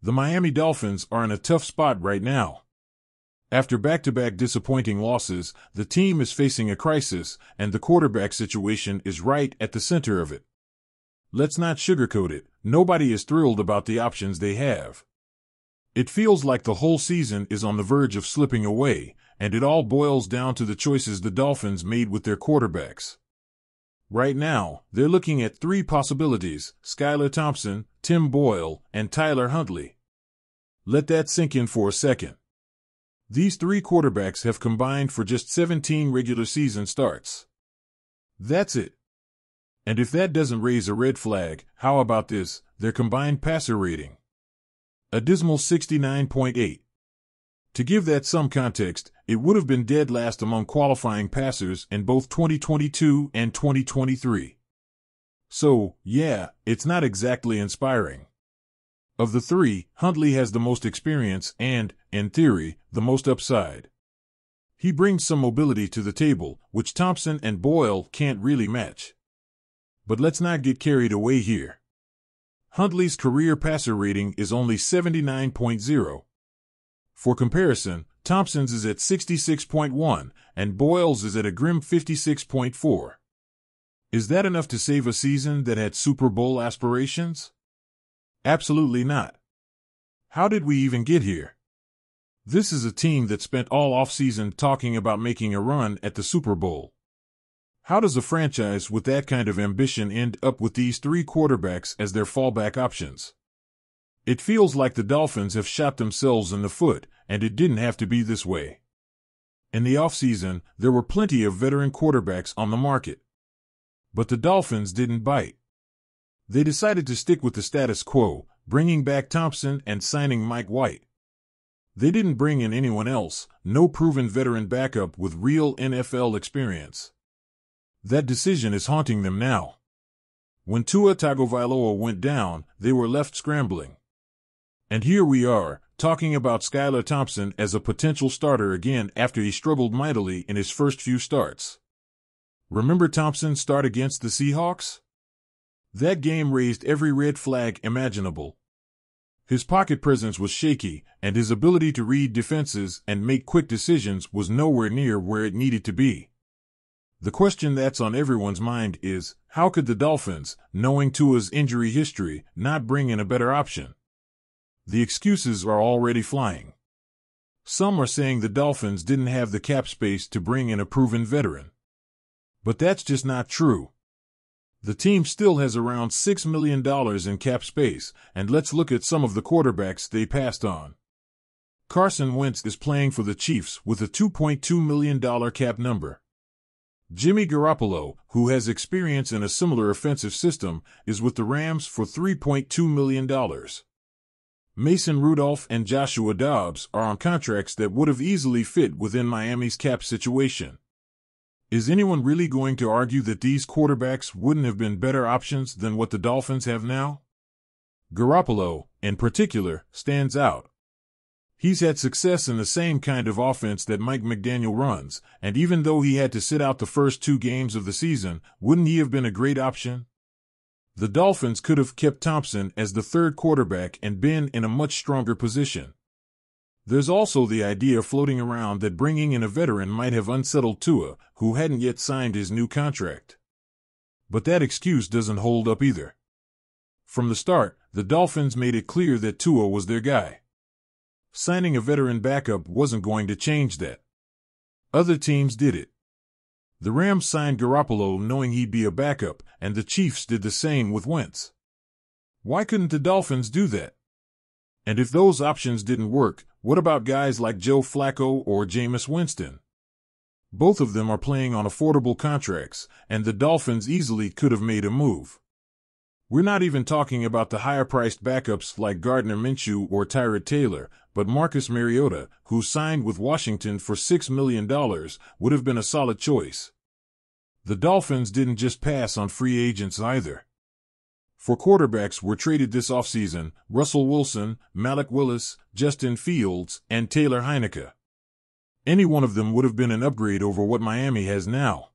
The Miami Dolphins are in a tough spot right now. After back-to-back disappointing losses, the team is facing a crisis, and the quarterback situation is right at the center of it. Let's not sugarcoat it, nobody is thrilled about the options they have. It feels like the whole season is on the verge of slipping away, and it all boils down to the choices the Dolphins made with their quarterbacks. Right now, they're looking at three possibilities: Skylar Thompson, Tim Boyle, and Tyler Huntley. Let that sink in for a second. These three quarterbacks have combined for just 17 regular season starts. That's it. And if that doesn't raise a red flag, how about this: their combined passer rating? A dismal 69.8. To give that some context, it would have been dead last among qualifying passers in both 2022 and 2023. So, yeah, it's not exactly inspiring. Of the three, Huntley has the most experience and, in theory, the most upside. He brings some mobility to the table, which Thompson and Boyle can't really match. But let's not get carried away here. Huntley's career passer rating is only 79.0. For comparison, Thompson's is at 66.1, and Boyle's is at a grim 56.4. Is that enough to save a season that had Super Bowl aspirations? Absolutely not. How did we even get here? This is a team that spent all offseason talking about making a run at the Super Bowl. How does a franchise with that kind of ambition end up with these three quarterbacks as their fallback options? It feels like the Dolphins have shot themselves in the foot, and it didn't have to be this way. In the offseason, there were plenty of veteran quarterbacks on the market. But the Dolphins didn't bite. They decided to stick with the status quo, bringing back Thompson and signing Mike White. They didn't bring in anyone else, no proven veteran backup with real NFL experience. That decision is haunting them now. When Tua Tagovailoa went down, they were left scrambling. And here we are, talking about Skylar Thompson as a potential starter again after he struggled mightily in his first few starts. Remember Thompson's start against the Seahawks? That game raised every red flag imaginable. His pocket presence was shaky, and his ability to read defenses and make quick decisions was nowhere near where it needed to be. The question that's on everyone's mind is, how could the Dolphins, knowing Tua's injury history, not bring in a better option? The excuses are already flying. Some are saying the Dolphins didn't have the cap space to bring in a proven veteran. But that's just not true. The team still has around $6 million in cap space, and let's look at some of the quarterbacks they passed on. Carson Wentz is playing for the Chiefs with a $2.2 million cap number. Jimmy Garoppolo, who has experience in a similar offensive system, is with the Rams for $3.2 million. Mason Rudolph and Joshua Dobbs are on contracts that would have easily fit within Miami's cap situation. Is anyone really going to argue that these quarterbacks wouldn't have been better options than what the Dolphins have now? Garoppolo, in particular, stands out. He's had success in the same kind of offense that Mike McDaniel runs, and even though he had to sit out the first 2 games of the season, wouldn't he have been a great option? The Dolphins could have kept Thompson as the third quarterback and been in a much stronger position. There's also the idea floating around that bringing in a veteran might have unsettled Tua, who hadn't yet signed his new contract. But that excuse doesn't hold up either. From the start, the Dolphins made it clear that Tua was their guy. Signing a veteran backup wasn't going to change that. Other teams did it. The Rams signed Garoppolo knowing he'd be a backup, and the Chiefs did the same with Wentz. Why couldn't the Dolphins do that? And if those options didn't work, what about guys like Joe Flacco or Jameis Winston? Both of them are playing on affordable contracts, and the Dolphins easily could have made a move. We're not even talking about the higher-priced backups like Gardner Minshew or Tyrod Taylor, but Marcus Mariota, who signed with Washington for $6 million, would have been a solid choice. The Dolphins didn't just pass on free agents either. For quarterbacks were traded this offseason: Russell Wilson, Malik Willis, Justin Fields, and Taylor Heineke. Any one of them would have been an upgrade over what Miami has now.